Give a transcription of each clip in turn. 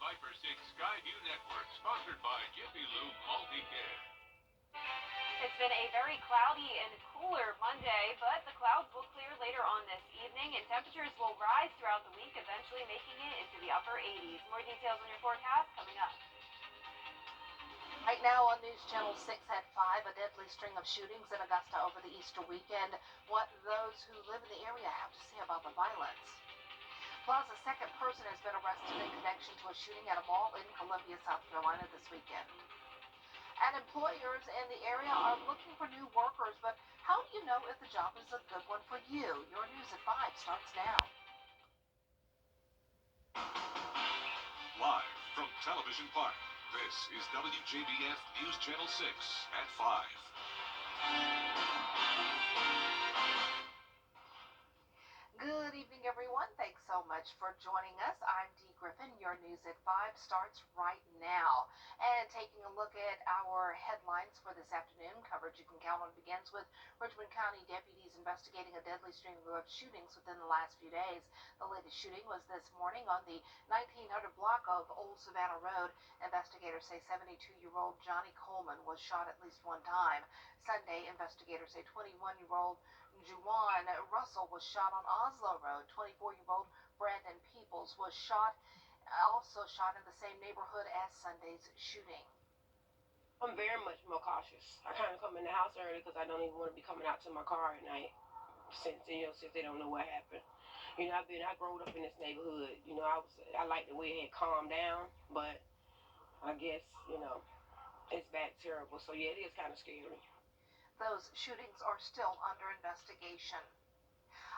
Viper 6 Skyview Network, sponsored by Jiffy Lube Multicare. It's been a very cloudy and cooler Monday, but the clouds will clear later on this evening, and temperatures will rise throughout the week, eventually making it into the upper 80s. More details on your forecast coming up. Right now on News Channel 6 at 5, a deadly string of shootings in Augusta over the Easter weekend. What those who live in the area have to say about the violence. Plus, a second person has been arrested in connection to a shooting at a mall in Columbia, South Carolina this weekend. And employers in the area are looking for new workers, but how do you know if the job is a good one for you? Your News at 5 starts now. Live from Television Park, this is Wjbf News Channel 6 at 5. Good evening, everyone. Thanks so much for joining us. I'm Dee Griffin. Your News at 5 starts right now. And taking a look at our headlines for this afternoon, coverage you can count on begins with Richmond County deputies investigating a deadly string of shootings within the last few days. The latest shooting was this morning on the 1900 block of Old Savannah Road. Investigators say 72-year-old Johnny Coleman was shot at least one time. Sunday, investigators say 21-year-old Juwan Russell was shot on Oslo Road. 24-year-old Brandon Peoples was also shot in the same neighborhood as Sunday's shooting. I'm very much more cautious. I kind of come in the house early because I don't even want to be coming out to my car at night since they don't know what happened. I grew up in this neighborhood. I like the way it had calmed down, but I guess, it's back terrible. So yeah, it is kind of scary. Those shootings are still under investigation.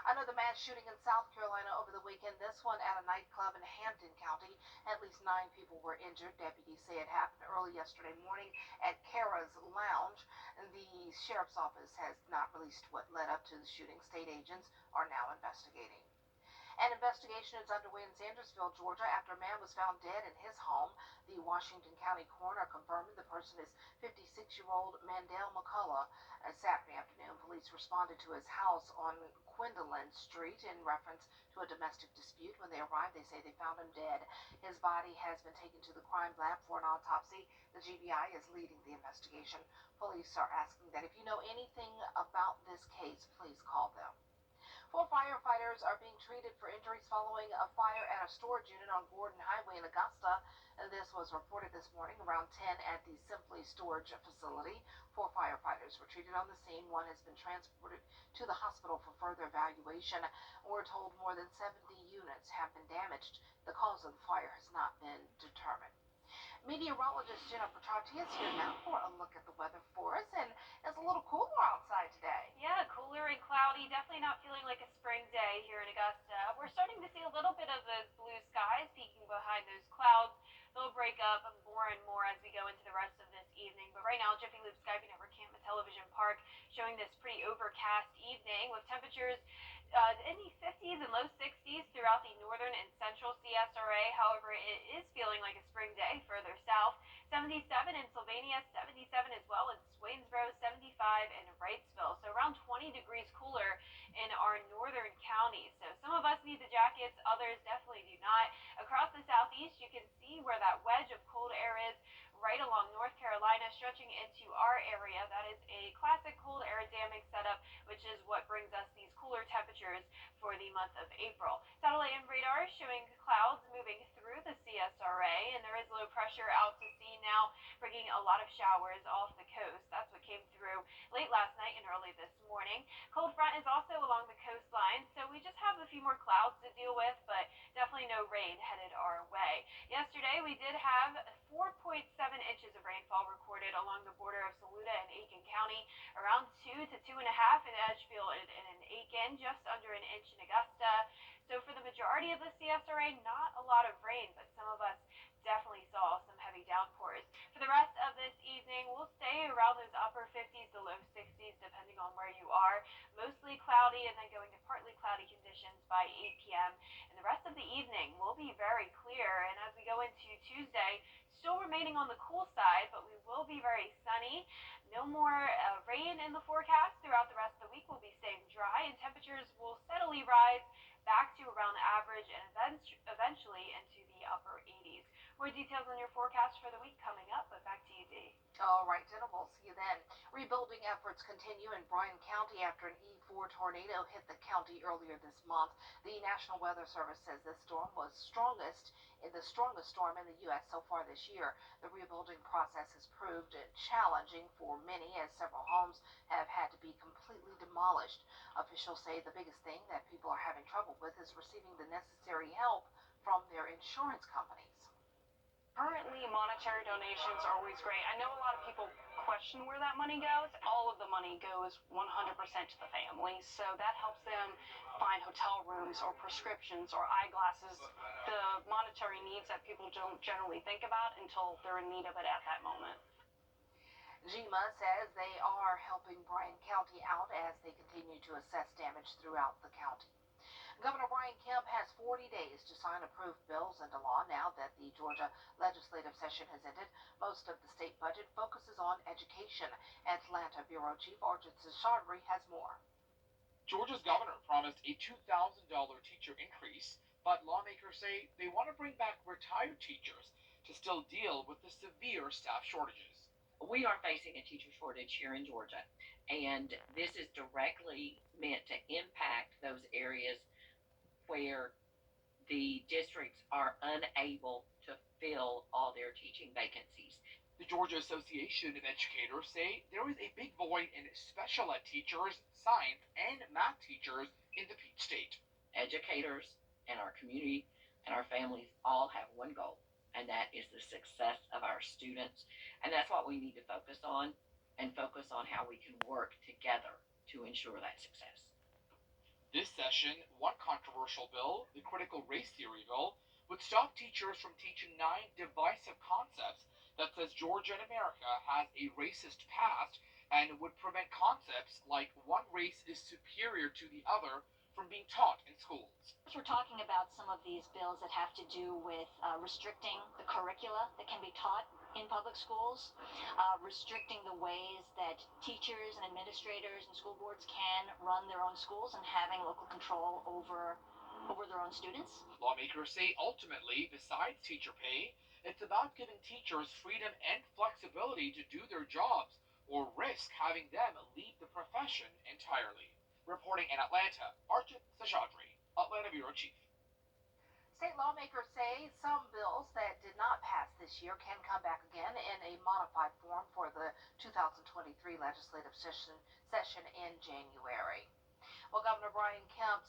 Another mass shooting in South Carolina over the weekend, this one at a nightclub in Hampton County. At least 9 people were injured. Deputies say it happened early yesterday morning at Kara's Lounge. The sheriff's office has not released what led up to the shooting. State agents are now investigating. An investigation is underway in Sandersville, Georgia, after a man was found dead in his home. The Washington County coroner confirmed the person is 56-year-old Mandel McCullough. Saturday afternoon, police responded to his house on Quindlen Street in reference to a domestic dispute. When they arrived, they say they found him dead. His body has been taken to the crime lab for an autopsy. The GBI is leading the investigation. Police are asking that if you know anything about this case, please call them. 4 firefighters are being treated for injuries following a fire at a storage unit on Gordon Highway in Augusta. This was reported this morning around 10 at the Simply Storage facility. 4 firefighters were treated on the scene. 1 has been transported to the hospital for further evaluation. We're told more than 70 units have been damaged. The cause of the fire has not been determined. Meteorologist Jennifer Chartier is here now for a look at the weather for us, and it's a little cooler outside today. Yeah, cooler and cloudy. Definitely not feeling like a spring day here in Augusta. We're starting to see a little bit of those blue skies peeking behind those clouds. They'll break up more and more as we go into the rest of this evening. But right now, Jiffy Lube Skyview Network Camp at Television Park showing this pretty overcast evening with temperatures in the 50s and low 60s throughout the northern and central CSRA. However, it is feeling like a spring day further south. 77 in Sylvania, 77 as well in Swainsboro, 75 in Wrightsville. So around 20 degrees cooler in our northern counties. So some of us need the jackets, others definitely do not. Across the southeast, you can see where that wedge of cold air is right along North Carolina, stretching into our area. That is a classic cold air damming setup, which is what brings us these cooler temperatures for the month of April. Satellite and radar showing clouds moving through the CSRA, and there is low pressure out to sea now, bringing a lot of showers off the coast. That's what came through late last night and early this morning. Cold front is also along the coastline, so we just have a few more clouds to deal with, but definitely no rain headed our way. Yesterday, we did have 4.7 inches of rainfall recorded along the border of Saluda and Aitkin County, around 2 to 2.5 in Edgefield and in Aitkin, just under an inch in Augusta. So for the majority of the CSRA, not a lot of rain, but some of us definitely saw some heavy downpours. For the rest of this evening, we'll stay around those upper 50s to low 60s, depending on where you are. Mostly cloudy and then going to partly cloudy conditions by 8 p.m. And the rest of the evening will be very clear. And as we go into Tuesday, still remaining on the cool side, but we will be very sunny. No more rain in the forecast throughout the rest of the week. We'll be staying dry, and temperatures will steadily rise back to around average and eventually into the upper 80s. More details on your forecast for the week coming up, but back to you, Dee. All right, Jenna, we'll see you then. Rebuilding efforts continue in Bryan County after an E4 tornado hit the county earlier this month. The National Weather Service says this storm was the strongest storm in the U.S. so far this year. The rebuilding process has proved challenging for many as several homes have had to be completely demolished. Officials say the biggest thing that people are having trouble with is receiving the necessary help from their insurance companies. Currently, monetary donations are always great. I know a lot of people question where that money goes. All of the money goes 100% to the families, so that helps them find hotel rooms or prescriptions or eyeglasses, the monetary needs that people don't generally think about until they're in need of it at that moment. GMA says they are helping Bryan County out as they continue to assess damage throughout the county. Governor Brian Kemp has 40 days to sign approved bills into law now that the Georgia legislative session has ended. Most of the state budget focuses on education. Atlanta Bureau Chief Arjun Seshadri has more. Georgia's governor promised a $2,000 teacher increase, but lawmakers say they want to bring back retired teachers to still deal with the severe staff shortages. We are facing a teacher shortage here in Georgia, and this is directly meant to impact those areas where the districts are unable to fill all their teaching vacancies. The Georgia Association of Educators say there is a big void in special ed teachers, science, and math teachers in the Peach State. Educators and our community and our families all have one goal, and that is the success of our students. And that's what we need to focus on, and focus on how we can work together to ensure that success. This session, one controversial bill, the critical race theory bill, would stop teachers from teaching 9 divisive concepts that says Georgia and America has a racist past and would prevent concepts like one race is superior to the other from being taught in schools. We're talking about some of these bills that have to do with restricting the curricula that can be taught in public schools, restricting the ways that teachers and administrators and school boards can run their own schools and having local control over their own students. Lawmakers say ultimately, besides teacher pay, it's about giving teachers freedom and flexibility to do their jobs or risk having them leave the profession entirely. Reporting in Atlanta, Arjun Seshadri, Atlanta Bureau Chief. State lawmakers say some bills that did not pass this year can come back again in a modified form for the 2023 legislative session in January. Well, Governor Brian Kemp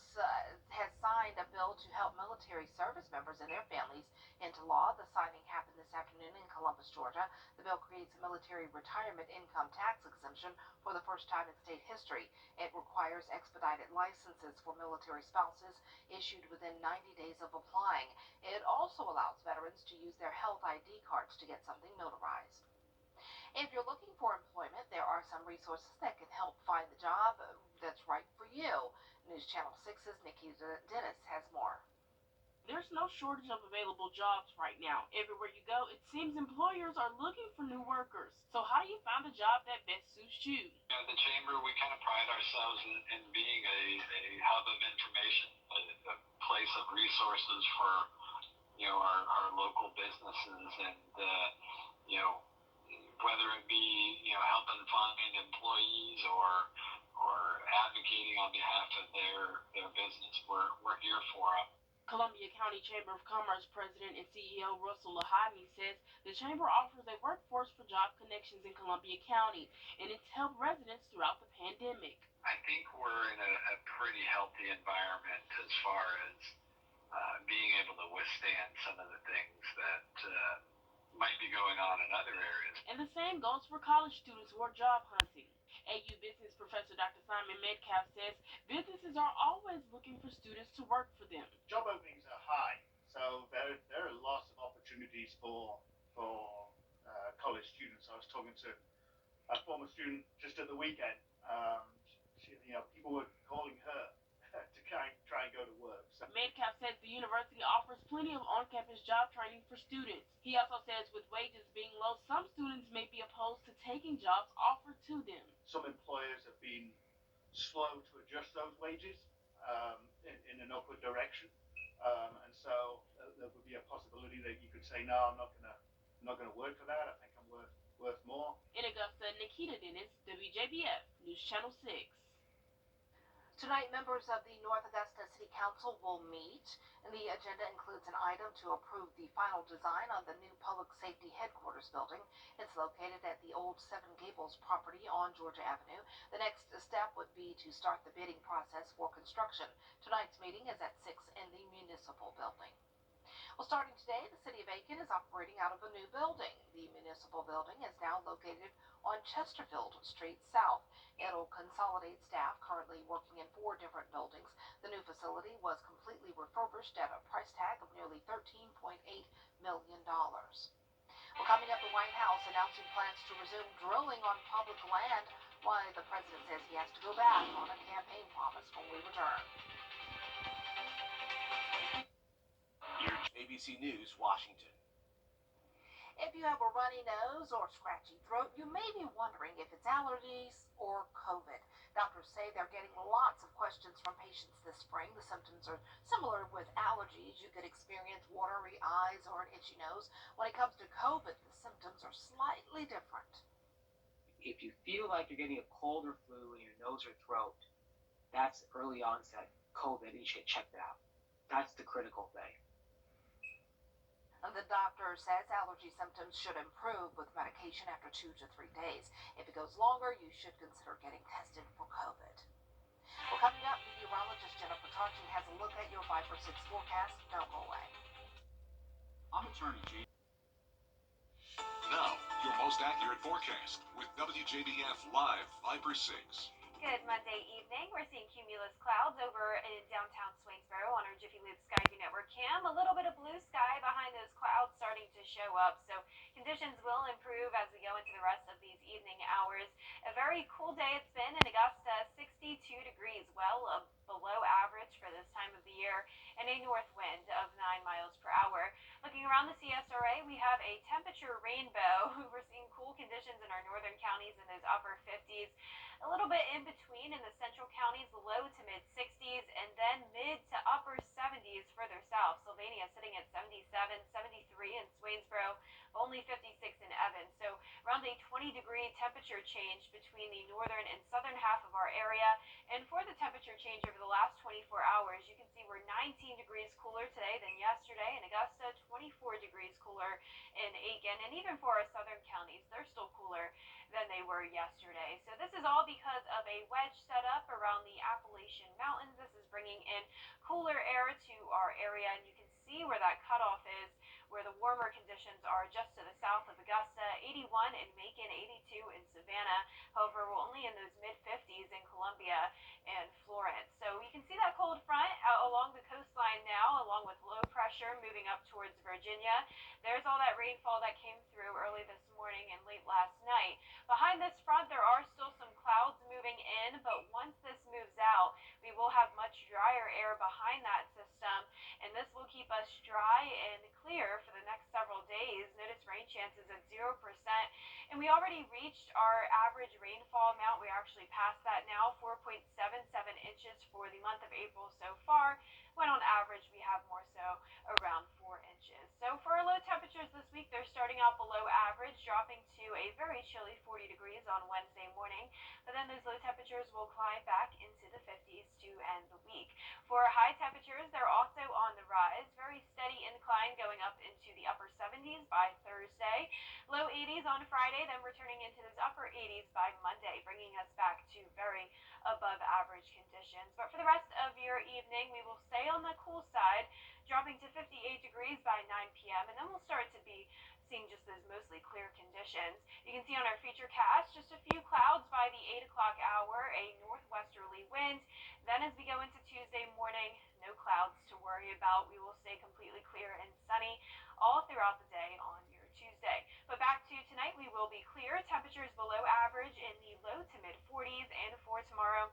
has signed a bill to help military service members and their families into law. The signing happened this afternoon in Columbus, Georgia. The bill creates a military retirement income tax exemption for the first time in state history. It requires expedited licenses for military spouses issued within 90 days of applying. It also allows veterans to use their health ID cards to get something notarized. If you're looking for employment, there are some resources that can help find the job that's right for you. News Channel 6's Nikki Dennis has more. There's no shortage of available jobs right now. Everywhere you go, it seems employers are looking for new workers. So how do you find the job that best suits you? At the Chamber, we kind of pride ourselves in being a hub of information, a place of resources for, our local businesses and, whether it be, helping find employees or advocating on behalf of their business, we're here for them. Columbia County Chamber of Commerce President and CEO Russell Lahani says the Chamber offers a workforce for job connections in Columbia County, and it's helped residents throughout the pandemic. I think we're in a pretty healthy environment as far as being able to withstand some of the things that might be going on in other areas. And the same goes for college students who are job hunting. AU Business Professor Dr. Simon Metcalf says businesses are always looking for students to work for them. Job openings are high, so there are lots of opportunities for college students. I was talking to a former student just at the weekend. People were calling her to try and go to work. So. Metcalf says the university offers plenty of on-campus job training for students. He also says with wages being low, some students may be opposed to taking jobs offered to them. Some employers have been slow to adjust those wages in an upward direction. And so there would be a possibility that you could say, no, I'm not gonna work for that. I think I'm worth more. In Augusta, Nikita Dennis, WJBF News Channel 6. Tonight, members of the North Augusta City Council will meet, and the agenda includes an item to approve the final design on the new Public Safety Headquarters building. It's located at the old Seven Gables property on Georgia Avenue. The next step would be to start the bidding process for construction. Tonight's meeting is at 6 in the municipal building. Well, starting today, the city of Aitkin is operating out of a new building. The municipal building is now located on Chesterfield Street South. It'll consolidate staff currently working in 4 different buildings. The new facility was completely refurbished at a price tag of nearly $13.8 million. Well, coming up, the White House announcing plans to resume drilling on public land, while the president says he has to go back on a campaign promise when we return. ABC News, Washington. If you have a runny nose or scratchy throat, you may be wondering if it's allergies or COVID. Doctors say they're getting lots of questions from patients this spring. The symptoms are similar with allergies. You could experience watery eyes or an itchy nose. When it comes to COVID, the symptoms are slightly different. If you feel like you're getting a cold or flu in your nose or throat, that's early onset COVID and you should check that out. That's the critical thing. The doctor says allergy symptoms should improve with medication after 2 to 3 days. If it goes longer, you should consider getting tested for COVID. Well, coming up, meteorologist Jennifer Tarchin has a look at your 5 for 6 forecast. Don't go away. I'm attorney G. Now, your most accurate forecast with WJBF Live 5 for 6. Good Monday evening. We're seeing cumulus clouds over in downtown Swainsboro on our Jiffy Lube Skyview Network cam. A little bit of blue sky behind those clouds starting to show up, so conditions will improve as we go into the rest of these evening hours. A very cool day it's been in Augusta, 62 degrees, well below average for this time of the year, and a north wind of 9 miles per hour. Looking around the CSRA, we have a temperature rainbow. We're seeing cool conditions in our northern counties in those upper 50s. A little bit in between in the central counties, low to mid 60s, and then mid to upper 70s further south. Sylvania sitting at 77, 73 in Swainsboro, only 56 in Evans. So around a 20-degree temperature change between the northern and southern half of our area. And for the temperature change over the last 24 hours, you can see we're 19 degrees cooler today than yesterday in Augusta, 24 degrees cooler in Aitkin, and even for our southern counties, they're still cooler than they were yesterday. So this is all because of a wedge set up around the Appalachian Mountains. This is bringing in cooler air to our area, and you can see where that cutoff is, where the warmer conditions are just to the south of Augusta, 81 in Macon, 82 in Savannah. However, we're only in those mid-50s in Columbia and Florence. So you can see that cold front out along the coastline now, along with low pressure moving up towards Virginia. There's all that rainfall that came through early this morning and late last night. Behind this front, there are still some clouds moving in, but once this moves out, we will have much drier air behind that system, and this will keep us dry and clear for the next several days. Notice rain chances at 0%, and we already reached our average rainfall amount. We're actually past that now, 4.77 inches for the month of April so far, when on average we have more so around 4 inches. So for our low temperatures this week, they're starting out below average, dropping to a very chilly 40 degrees on Wednesday morning, but then those low temperatures will climb back into the 50s to end the week. For our high temperatures, they're also on the rise, very steady incline going up into the upper 70s by Thursday, low 80s on Friday, then returning into those upper 80s by Monday, bringing us back to very above average conditions. But for the rest of your evening, we will stay on the cool side, dropping to 58 degrees by 9 p.m., and then we'll start to be seeing just those mostly clear conditions. You can see on our feature cast just a few clouds by the 8 o'clock hour, a northwesterly wind. Then as we go into Tuesday morning, no clouds to worry about. We will stay completely clear and sunny all throughout the day on your Tuesday. But back to tonight, we will be clear. Temperatures below average in the low to mid 40s, and for tomorrow,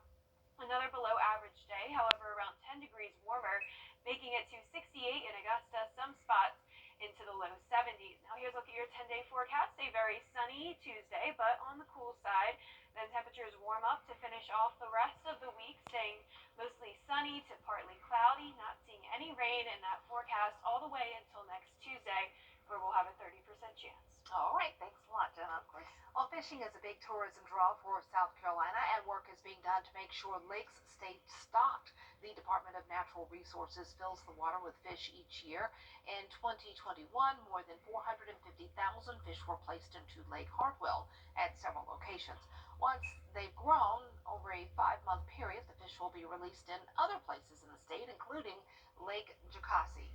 another below average day, however around 10 degrees warmer, making it to 68 in Augusta, some spots into the low 70s. Now here's a look at your 10-day forecast. A very sunny Tuesday, but on the cool side. Then temperatures warm up to finish off the rest of the week, staying mostly sunny to partly cloudy, not seeing any rain in that forecast all the way until next Tuesday, where we'll have a 30% chance. All right, thanks a lot, Jenna. Of course. Well, fishing is a big tourism draw for South Carolina, and work is being done to make sure lakes stay stocked. The Department of Natural Resources fills the water with fish each year. In 2021, more than 450,000 fish were placed into Lake Hartwell at several locations. Once they've grown over a 5-month period, the fish will be released in other places in the state, including Lake Jocassee.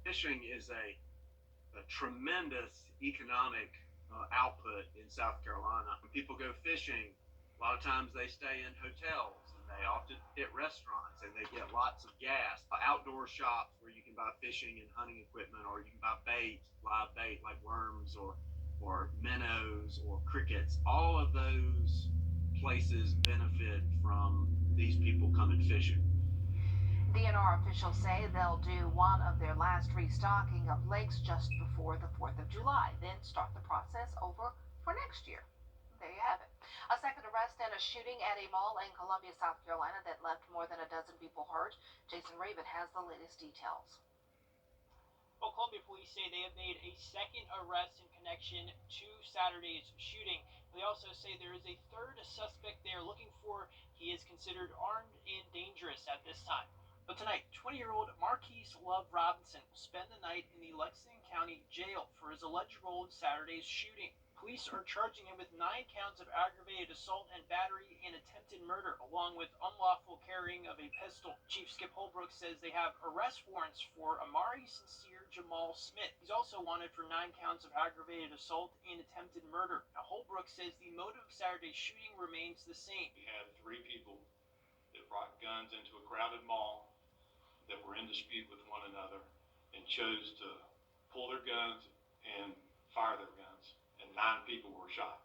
Fishing is a tremendous economic output in South Carolina. When people go fishing, a lot of times they stay in hotels and they often hit restaurants and they get lots of gas. Outdoor shops where you can buy fishing and hunting equipment, or you can buy bait, live bait like worms or minnows or crickets. All of those places benefit from these people coming fishing. DNR officials say they'll do one of their last restocking of lakes just before the 4th of July, then start the process over for next year. There you have it. A second arrest in a shooting at a mall in Columbia, South Carolina that left more than a dozen people hurt. Jason Raven has the latest details. Well, Columbia police say they have made a second arrest in connection to Saturday's shooting. They also say there is a third suspect they are looking for. He is considered armed and dangerous at this time. But tonight, 20-year-old Marquise Love Robinson will spend the night in the Lexington County Jail for his alleged role in Saturday's shooting. Police are charging him with 9 counts of aggravated assault and battery and attempted murder, along with unlawful carrying of a pistol. Chief Skip Holbrook says they have arrest warrants for Amari Sincere Jamal Smith. He's also wanted for 9 counts of aggravated assault and attempted murder. Now, Holbrook says the motive of Saturday's shooting remains the same. We had 3 people that brought guns into a crowded mall that were in dispute with one another and chose to pull their guns and fire their guns, and 9 people were shot.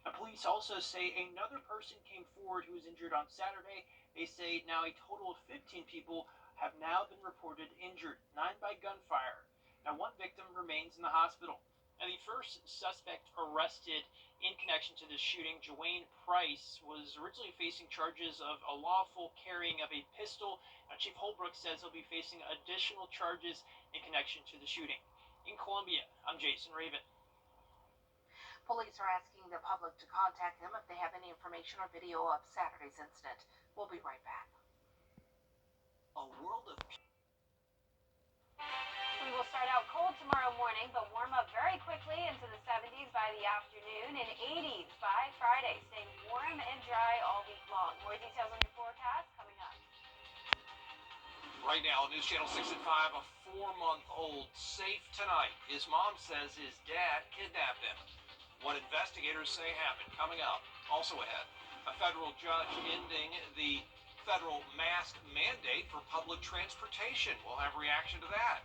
Now, police also say another person came forward who was injured on Saturday. They say now a total of 15 people have now been reported injured, 9 by gunfire. Now, 1 victim remains in the hospital. Now, the first suspect arrested in connection to the shooting, Jawayne Price, was originally facing charges of unlawful carrying of a pistol. Now, Chief Holbrook says he'll be facing additional charges in connection to the shooting. In Columbia, I'm Jason Raven. Police are asking the public to contact them if they have any information or video of Saturday's incident. We'll be right back. A world of... We will start out cold tomorrow morning, but warm up very quickly into the 70s by the afternoon and 80s by Friday, staying warm and dry all week long. More details on your forecast coming up. Right now, News Channel 6 at 5, a 4-month-old safe tonight. His mom says his dad kidnapped him. What investigators say happened coming up. Also ahead, a federal judge ending the federal mask mandate for public transportation. We'll have reaction to that.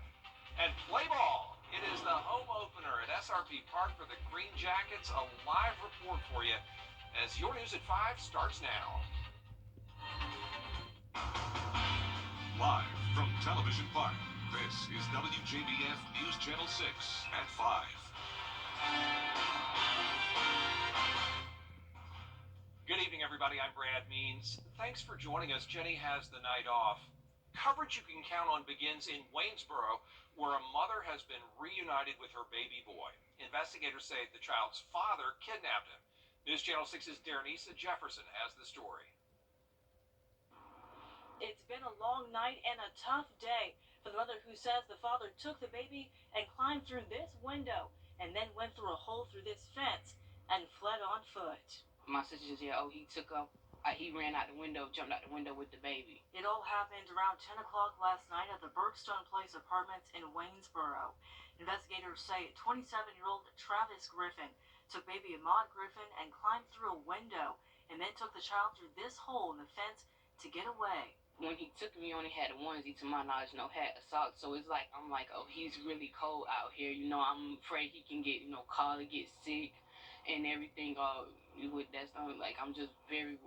And play ball. It is the home opener at SRP Park for the Green Jackets. A live report for you as your News at 5 starts now. Live from Television Park, this is WJBF News Channel 6 at 5. Good evening, everybody. I'm Brad Means. Thanks for joining us. Jenny has the night off. Coverage you can count on begins in Waynesboro, where a mother has been reunited with her baby boy. Investigators say the child's father kidnapped him. News Channel 6's Darenisa Jefferson has the story. It's been a long night and a tough day for the mother who says the father took the baby and climbed through this window and then went through a hole through this fence and fled on foot. My sister just said, he took off. He ran out the window, jumped out the window with the baby. It all happened around 10 o'clock last night at the Bergstone Place Apartments in Waynesboro. Investigators say 27-year-old Travis Griffin took baby Ahmad Griffin and climbed through a window and then took the child through this hole in the fence to get away. When he took me, he only had a onesie, to my knowledge, no hat or socks. So it's like, I'm like, oh, he's really cold out here. I'm afraid he can get, cold, get sick and everything. With that stuff, like, I'm just very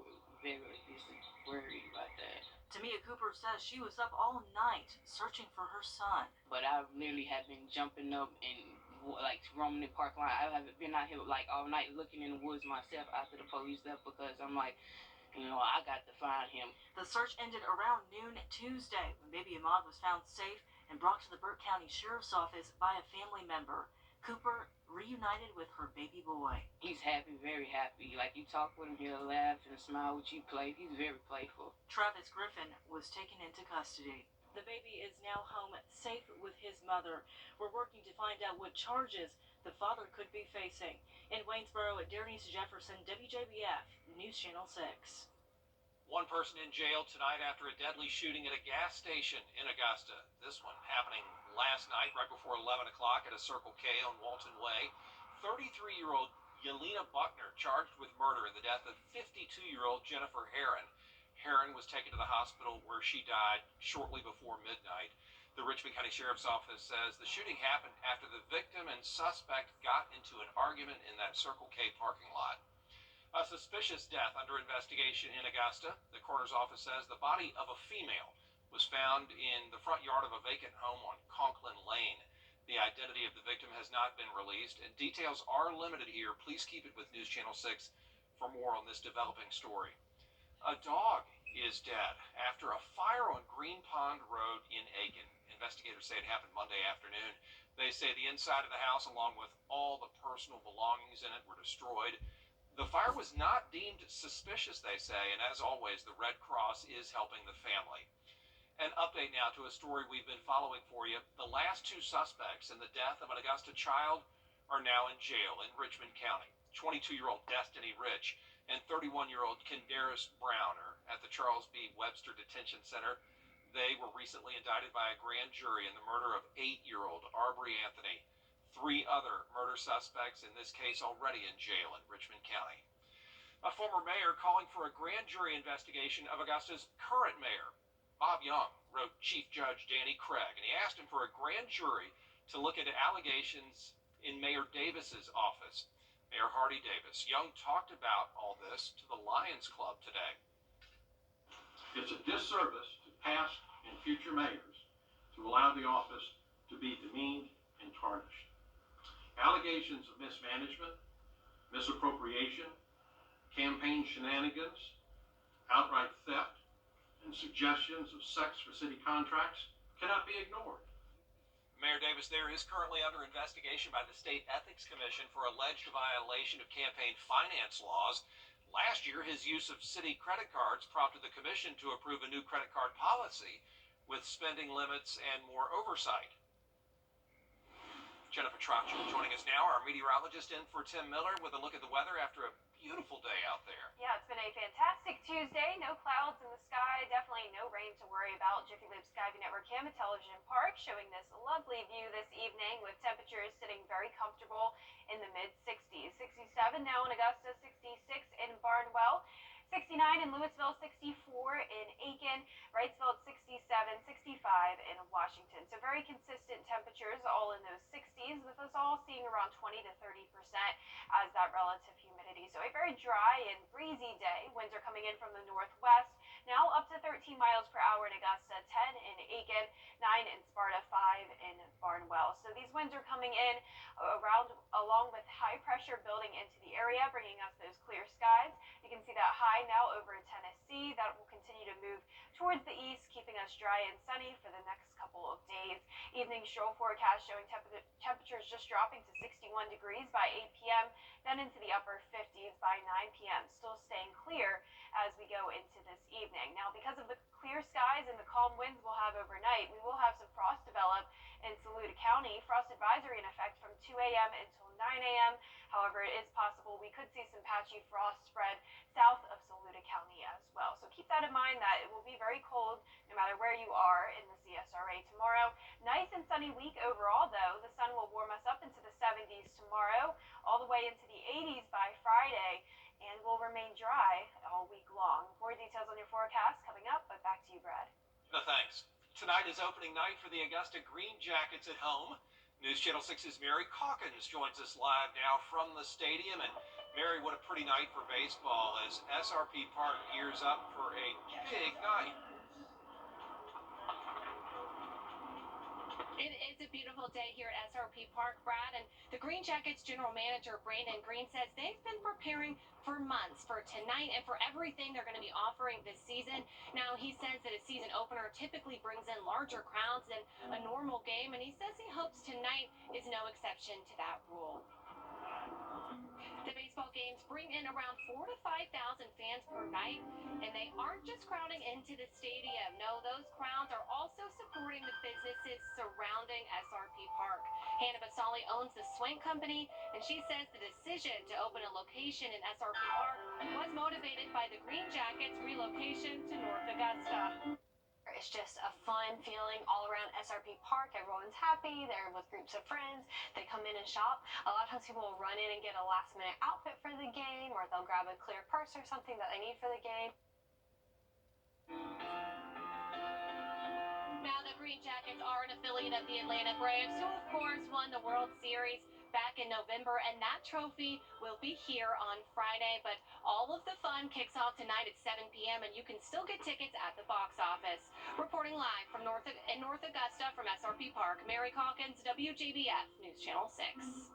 worried about that. Tamia Cooper says she was up all night searching for her son. But I literally have been jumping up and like roaming the parking lot. I haven't been out here like all night looking in the woods myself after the police left because I'm like, I got to find him. The search ended around noon Tuesday when baby Ahmad was found safe and brought to the Burke County Sheriff's Office by a family member. Cooper reunited with her baby boy. He's happy, very happy. Like, you talk with him, he'll laugh and smile with you, play. He's very playful. Travis Griffin was taken into custody. The baby is now home safe with his mother. We're working to find out what charges the father could be facing. In Waynesboro, Darius Jefferson, WJBF, News Channel 6. One person in jail tonight after a deadly shooting at a gas station in Augusta. This one happening last night right before 11 o'clock at a Circle K on Walton Way. 33-year-old Yelena Buckner charged with murder in the death of 52-year-old Jennifer Herron. Herron was taken to the hospital where she died shortly before midnight. The Richmond County Sheriff's Office says the shooting happened after the victim and suspect got into an argument in that Circle K parking lot. A suspicious death under investigation in Augusta. The coroner's office says the body of a female was found in the front yard of a vacant home on Conklin Lane. The identity of the victim has not been released, and details are limited here. Please keep it with News Channel 6 for more on this developing story. A dog is dead after a fire on Green Pond Road in Aitkin. Investigators say it happened Monday afternoon. They say the inside of the house, along with all the personal belongings in it, were destroyed. The fire was not deemed suspicious, they say, and as always, the Red Cross is helping the family. An update now to a story we've been following for you. The last two suspects in the death of an Augusta child are now in jail in Richmond County. 22-year-old Destiny Rich and 31-year-old Kendaris Brown are at the Charles B. Webster Detention Center. They were recently indicted by a grand jury in the murder of 8-year-old Arbery Anthony. 3 other murder suspects in this case already in jail in Richmond County. A former mayor calling for a grand jury investigation of Augusta's current mayor. Bob Young wrote Chief Judge Danny Craig, and he asked him for a grand jury to look into allegations in Mayor Davis's office. Mayor Hardy Davis. Young talked about all this to the Lions Club today. It's a disservice to past and future mayors to allow the office to be demeaned and tarnished. Allegations of mismanagement, misappropriation, campaign shenanigans, outright theft, and suggestions of sex for city contracts cannot be ignored. Mayor Davis there is currently under investigation by the State Ethics Commission for alleged violation of campaign finance laws. Last year, his use of city credit cards prompted the commission to approve a new credit card policy with spending limits and more oversight. Jennifer Trotcher joining us now, our meteorologist in for Tim Miller with a look at the weather after a beautiful day out there. Yeah, it's been a fantastic Tuesday. No clouds in the sky. Definitely no rain to worry about. Jiffy Lube Skyview Network Cam at Television Park showing this lovely view this evening with temperatures sitting very comfortable in the mid-60s. 67 now in Augusta, 66 in Barnwell. 69 in Louisville, 64 in Aitkin, Wrightsville at 67, 65 in Washington. So very consistent temperatures all in those 60s, with us all seeing around 20 to 30% as that relative humidity. So a very dry and breezy day. Winds are coming in from the northwest, now up to 13 miles per hour in Augusta, 10 in Aitkin, 9 in Sparta, 5 in Barnwell. So these winds are coming in along with high pressure building into the area, bringing us those clear skies. You can see that high now over Tennessee. That will continue to move towards the east, keeping us dry and sunny for the next couple of days. Evening show forecast showing temperatures just dropping to 61 degrees by 8 p.m., then into the upper 50s by 9 p.m., still staying clear as we go into this evening. Now, because of the clear skies and the calm winds we'll have overnight, we will have some frost develop in Saluda County. Frost advisory in effect from 2 a.m. until 9 a.m. However, it is possible we could see some patchy frost spread south of Saluda County as well. So keep that in mind that it will be very cold no matter where you are in the CSRA tomorrow. Nice and sunny week overall, though. The sun will warm us up into the 70s tomorrow, all the way into the 80s by Friday, and will remain dry all week long. More details on your forecast coming up, but back to you, Brad. No, thanks. Tonight is opening night for the Augusta Green Jackets at home. News Channel 6's Mary Calkins joins us live now from the stadium. And Mary, what a pretty night for baseball as SRP Park gears up for a big night. It is a beautiful day here at SRP Park, Brad, and the Green Jackets general manager Brandon Green says they've been preparing for months for tonight and for everything they're going to be offering this season. Now, he says that a season opener typically brings in larger crowds than a normal game, and he says he hopes tonight is no exception to that rule. The baseball games bring in around 4,000 to 5,000 fans per night, and they aren't just crowding into the stadium. No, those crowds are also supporting the businesses surrounding SRP Park. Hannah Basali owns the Swank Company, and she says the decision to open a location in SRP Park was motivated by the Green Jackets' relocation to North Augusta. It's just a fun feeling all around SRP Park. Everyone's happy. They're with groups of friends. They come in and shop. A lot of times people will run in and get a last-minute outfit for the game, or they'll grab a clear purse or something that they need for the game. Now, the Green Jackets are an affiliate of the Atlanta Braves, who, of course, won the World Series back in November, and that trophy will be here on Friday. But all of the fun kicks off tonight at 7 p.m., and you can still get tickets at the box office. Reporting live from North Augusta from SRP Park, Mary Calkins, WJBF News Channel 6.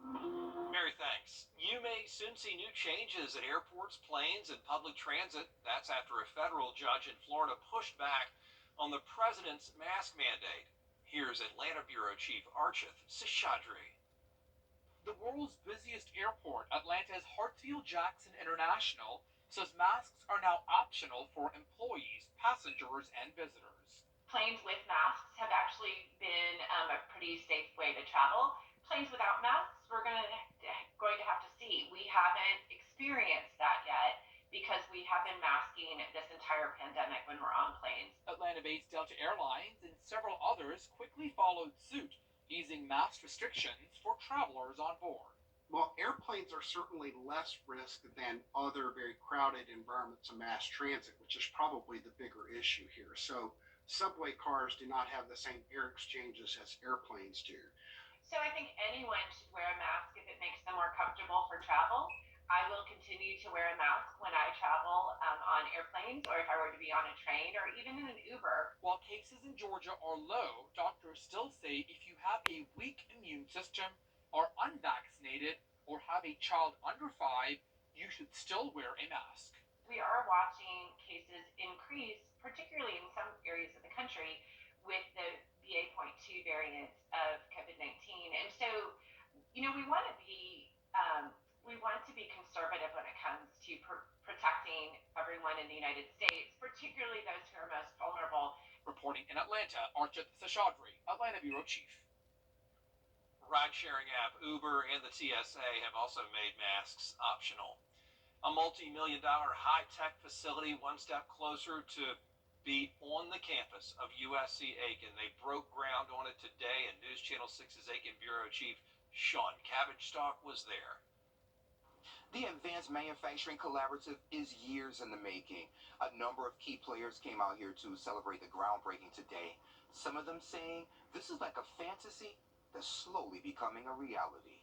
Mary, thanks. You may soon see new changes at airports, planes, and public transit. That's after a federal judge in Florida pushed back on the president's mask mandate. Here's Atlanta Bureau Chief Archith Seshadri. The world's busiest airport, Atlanta's Hartsfield-Jackson International, says masks are now optional for employees, passengers, and visitors. Planes with masks have actually been a pretty safe way to travel. Planes without masks, we're going to have to see. We haven't experienced that yet because we have been masking this entire pandemic when we're on planes. Atlanta-based Delta Airlines and several others quickly followed suit, easing mask restrictions for travelers on board. Well, airplanes are certainly less risk than other very crowded environments of mass transit, which is probably the bigger issue here. So subway cars do not have the same air exchanges as airplanes do. So I think anyone should wear a mask if it makes them more comfortable for travel. I will continue to wear a mask when I travel on airplanes, or if I were to be on a train, or even in an Uber. While cases in Georgia are low, doctors still say if you have a weak immune system, are unvaccinated, or have a child under 5, you should still wear a mask. We are watching cases increase, particularly in some areas of the country, with the BA.2 variant of COVID-19. And so, we want to be conservative when it comes to protecting everyone in the United States, particularly those who are most vulnerable. Reporting in Atlanta, Archith Seshadri, Atlanta Bureau Chief. Ride-sharing app Uber and the TSA have also made masks optional. A multi-million-dollar high-tech facility one step closer to be on the campus of USC Aitkin. They broke ground on it today, and News Channel 6's Aitkin Bureau Chief Sean Cabbage-Stock was there. The Advanced Manufacturing Collaborative is years in the making. A number of key players came out here to celebrate the groundbreaking today. Some of them saying this is like a fantasy that's slowly becoming a reality.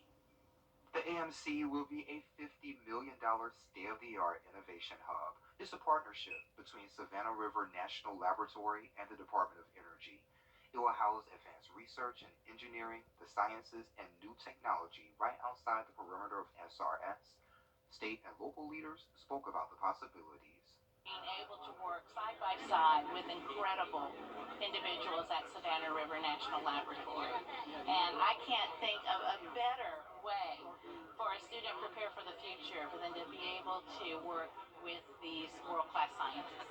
The AMC will be a $50 million state-of-the-art innovation hub. It's a partnership between Savannah River National Laboratory and the Department of Energy. It will house advanced research in engineering, the sciences, and new technology right outside the perimeter of SRS. State and local leaders spoke about the possibilities. Being able to work side by side with incredible individuals at Savannah River National Laboratory. And I can't think of a better way for a student prepare for the future than to be able to work with these world-class scientists.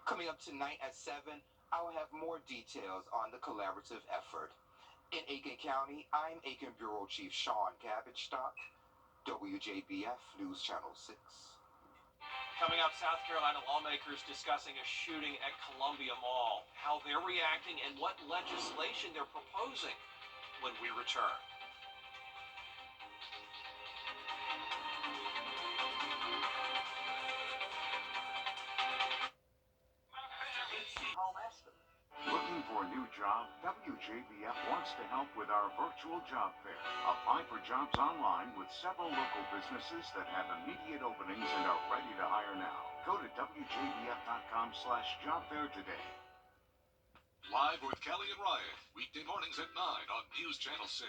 Coming up tonight at 7, I will have more details on the collaborative effort. In Aitkin County, I'm Aitkin Bureau Chief Sean Cabbage-Stock, WJBF News Channel 6. Coming up, South Carolina lawmakers discussing a shooting at Columbia Mall, how they're reacting, and what legislation they're proposing when we return. Looking for a new job? WJBF wants to help with our virtual job fair. Apply for jobs online with several local businesses that have immediate openings and are ready to hire now. Go to WJBF.com/jobfair today. Live with Kelly and Ryan, weekday mornings at 9 on News Channel 6.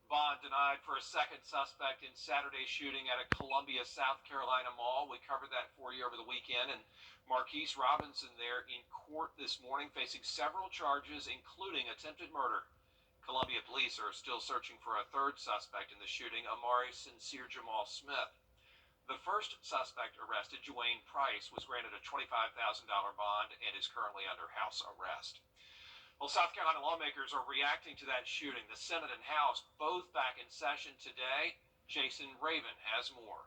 Bond denied for a second suspect in Saturday's shooting at a Columbia, South Carolina mall. We covered that for you over the weekend. And Marquise Robinson there in court this morning facing several charges, including attempted murder. Columbia police are still searching for a third suspect in the shooting, Amari Sincere Jamal Smith. The first suspect arrested, Dwayne Price, was granted a $25,000 bond and is currently under house arrest. Well, South Carolina lawmakers are reacting to that shooting. The Senate and House both back in session today. Jason Raven has more.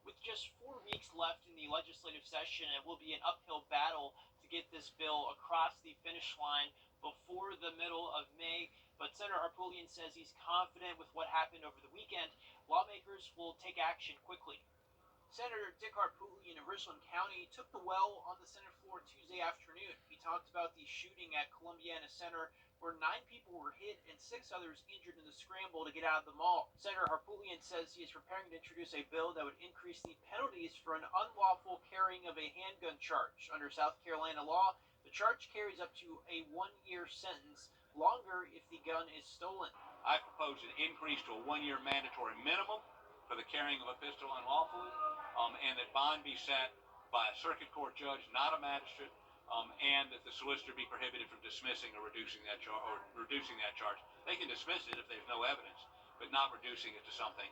With just 4 weeks left in the legislative session, it will be an uphill battle to get this bill across the finish line before the middle of May. But Senator Harpootlian says he's confident with what happened over the weekend. Lawmakers will take action quickly. Senator Dick Harpootlian of Richmond County took the well on the Senate floor Tuesday afternoon. He talked about the shooting at Columbiana Center, where 9 people were hit and 6 others injured in the scramble to get out of the mall. Senator Harpootlian says he is preparing to introduce a bill that would increase the penalties for an unlawful carrying of a handgun charge. Under South Carolina law, the charge carries up to a 1-year sentence, longer if the gun is stolen. I propose an increase to a 1-year mandatory minimum for the carrying of a pistol unlawfully, and that bond be set by a circuit court judge, not a magistrate, and that the solicitor be prohibited from dismissing or reducing that charge. They can dismiss it if there's no evidence, but not reducing it to something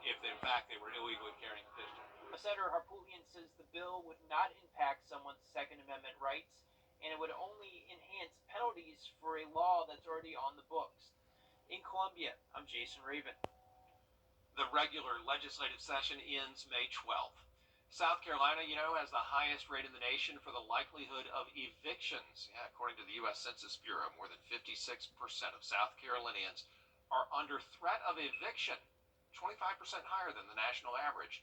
if in fact they were illegally carrying a pistol. Senator Harpootlian says the bill would not impact someone's Second Amendment rights, and it would only enhance penalties for a law that's already on the books. In Columbia, I'm Jason Raven. The regular legislative session ends May 12th. South Carolina, has the highest rate in the nation for the likelihood of evictions. Yeah, according to the U.S. Census Bureau, more than 56% of South Carolinians are under threat of eviction, 25% higher than the national average.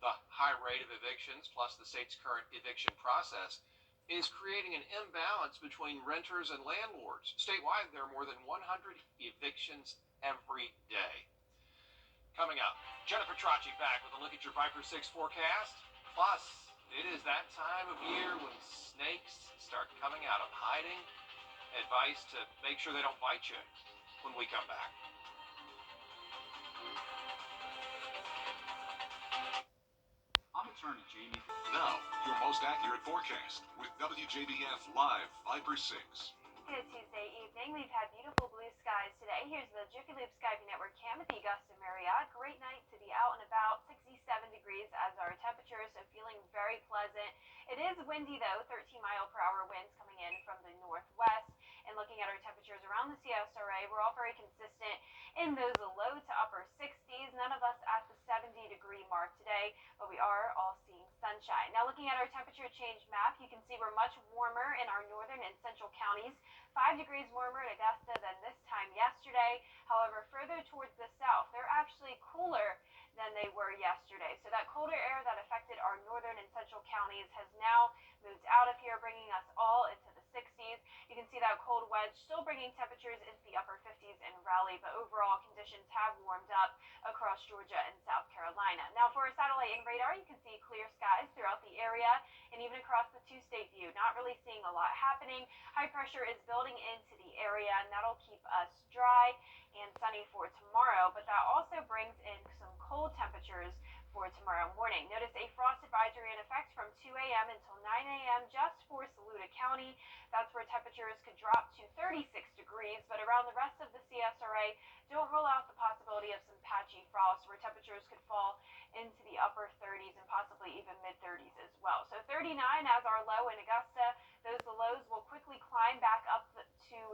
The high rate of evictions, plus the state's current eviction process, is creating an imbalance between renters and landlords. Statewide, there are more than 100 evictions every day. Coming up, Jennifer Tracci back with a look at your Viper 6 forecast. Plus, it is that time of year when snakes start coming out of hiding. Advice to make sure they don't bite you when we come back. I'm attorney Jamie. Now, your most accurate forecast with WJBF Live Viper 6. Good Tuesday evening. We've had beautiful blue skies today. Here's the Jiffy Lube Skyview Network cam at the Augusta Marriott. Great night to be out and about. 67 degrees as our temperature, so feeling very pleasant. It is windy though, 13-mile-per-hour winds coming in from the northwest. And looking at our temperatures around the CSRA, we're all very consistent in those low to upper 60s. None of us at the 70-degree mark today, but we are all seeing sunshine. Now looking at our temperature change map, you can see we're much warmer in our northern and central counties. 5 degrees warmer in Augusta than this time yesterday. However, further towards the south, they're actually cooler than they were yesterday. So that colder air that affected our northern and central counties has now moved out of here, bringing us all into the 60s. You can see that cold wedge still bringing temperatures into the upper 50s in Raleigh, but overall conditions have warmed up across Georgia and South Carolina. Now for a satellite and radar, you can see clear skies throughout the area and even across the two-state view. Not really seeing a lot happening. High pressure is building into the area, and that'll keep us dry and sunny for tomorrow, but that also brings in some cold temperatures for tomorrow morning. Notice a frost advisory in effect from 2 a.m. until 9 a.m. just for Saluda County. That's where temperatures could drop to 36 degrees, but around the rest of the CSRA, don't rule out the possibility of some patchy frost where temperatures could fall into the upper 30s and possibly even mid-30s as well. So 39 as our low in Augusta. Those lows will quickly climb back up to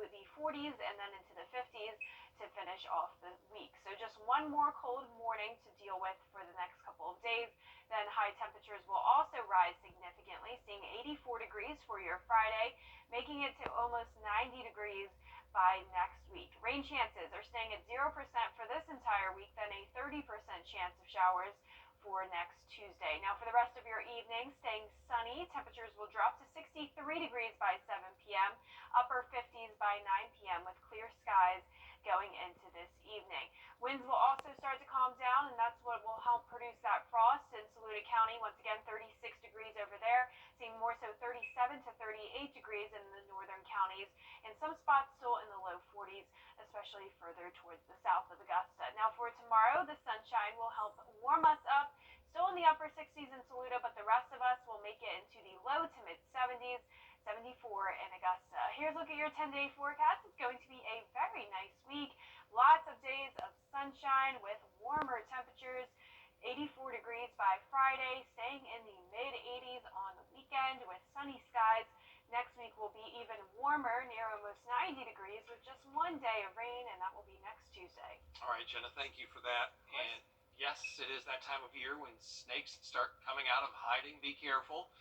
the 40s and then into the 50s to finish off the week. So just one more cold morning to deal with for the next couple of days. Then high temperatures will also rise significantly, seeing 84 degrees for your Friday, making it to almost 90 degrees by next week. Rain chances are staying at 0% for this entire week, then a 30% chance of showers for next Tuesday. Now for the rest of your evening, staying sunny. Temperatures will drop to 63 degrees by 7 p.m., upper 50s by 9 p.m. with clear skies going into this evening. Winds will also start to calm down, and that's what will help produce that frost in Saluda County. Once again, 36 degrees over there. Seeing more more so 37 to 38 degrees in the northern counties, and some spots still in the low 40s, especially further towards the south of Augusta. Now for tomorrow, the sunshine will help warm us up. Still in the upper 60s in Saluda, but the rest of us will make it into the low to mid 70s, 74 in Augusta. Here's a look at your 10-day forecast. It's going to be a very nice week. Lots of days of sunshine with warmer temperatures. 84 degrees by Friday, staying in the mid 80s on the weekend with sunny skies. Next week will be even warmer, near almost 90 degrees, with just one day of rain, and that will be next Tuesday. All right, Jenna, thank you for that. And yes, it is that time of year when snakes start coming out of hiding. Be careful.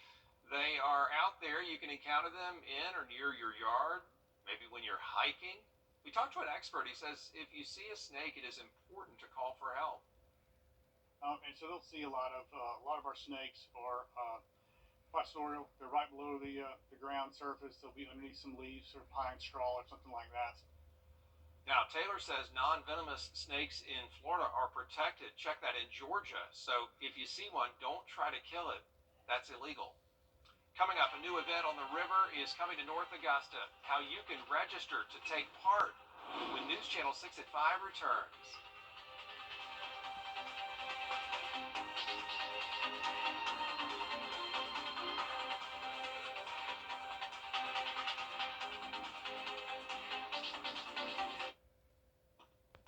They are out there. You can encounter them in or near your yard, maybe when you're hiking. We talked to an expert. He says if you see a snake, it is important to call for help. And so they'll see a lot of our snakes are pastoral. They're right below the ground surface. They'll be underneath some leaves or pine straw or something like that. Now, Taylor says non-venomous snakes in Florida are protected. Check that in Georgia. So if you see one, don't try to kill it. That's illegal. Coming up, a new event on the river is coming to North Augusta. How you can register to take part when News Channel 6 at 5 returns.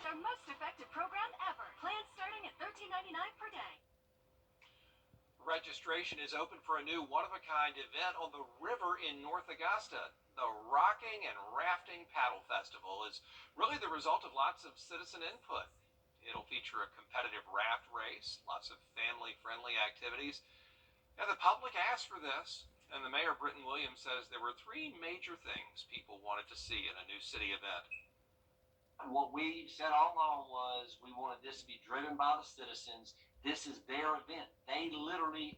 The most effective program ever. Plans starting at $13.99 per day. Registration is open for a new one-of-a-kind event on the river in North Augusta. The Rocking and Rafting Paddle Festival is really the result of lots of citizen input. It'll feature a competitive raft race, lots of family-friendly activities. Now, the public asked for this, and the mayor, Britton Williams, says there were three major things people wanted to see in a new city event. What we said all along was we wanted this to be driven by the citizens. This is their event. They literally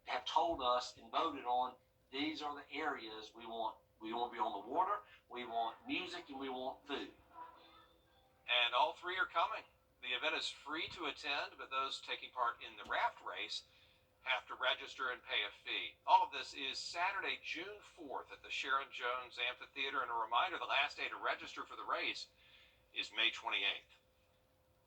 have told us and voted on these are the areas we want. We want to be on the water, we want music, and we want food. And all three are coming. The event is free to attend, but those taking part in the raft race have to register and pay a fee. All of this is Saturday, June 4th at the Sharon Jones Amphitheater. And a reminder, the last day to register for the race is May 28th.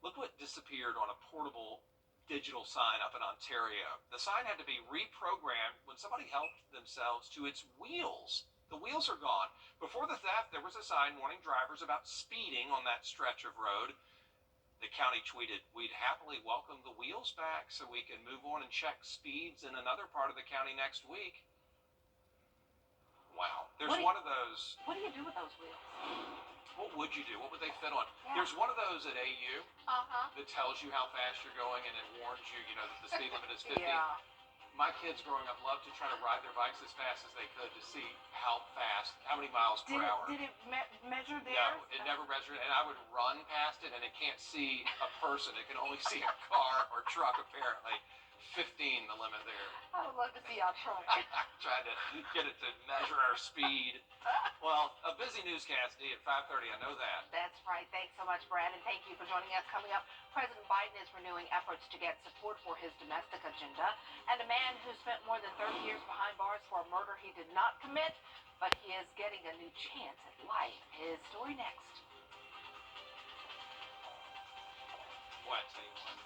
Look what disappeared on a portable digital sign up in Ontario. The sign had to be reprogrammed when somebody helped themselves to its wheels. The wheels are gone. Before the theft, there was a sign warning drivers about speeding on that stretch of road. The county tweeted, "We'd happily welcome the wheels back so we can move on and check speeds in another part of the county next week." Wow. There's one of those. What do you do with those wheels? What would you do? What would they fit on? Yeah. There's one of those at AU that tells you how fast you're going, and it warns you, that the speed limit is 50. Yeah. My kids growing up loved to try to ride their bikes as fast as they could to see how many miles per hour. Did it measure theirs? No, it never measured, and I would run past it, and it can't see a person. It can only see a car or truck, apparently. 15, the limit there. I would love to see y'all try. Tried to get it to measure our speed. Well, a busy newscast, D, at 5:30, I know that. That's right. Thanks so much, Brad, and thank you for joining us. Coming up, President Biden is renewing efforts to get support for his domestic agenda. And a man who spent more than 30 years behind bars for a murder he did not commit, but he is getting a new chance at life. His story next. What, tell you what.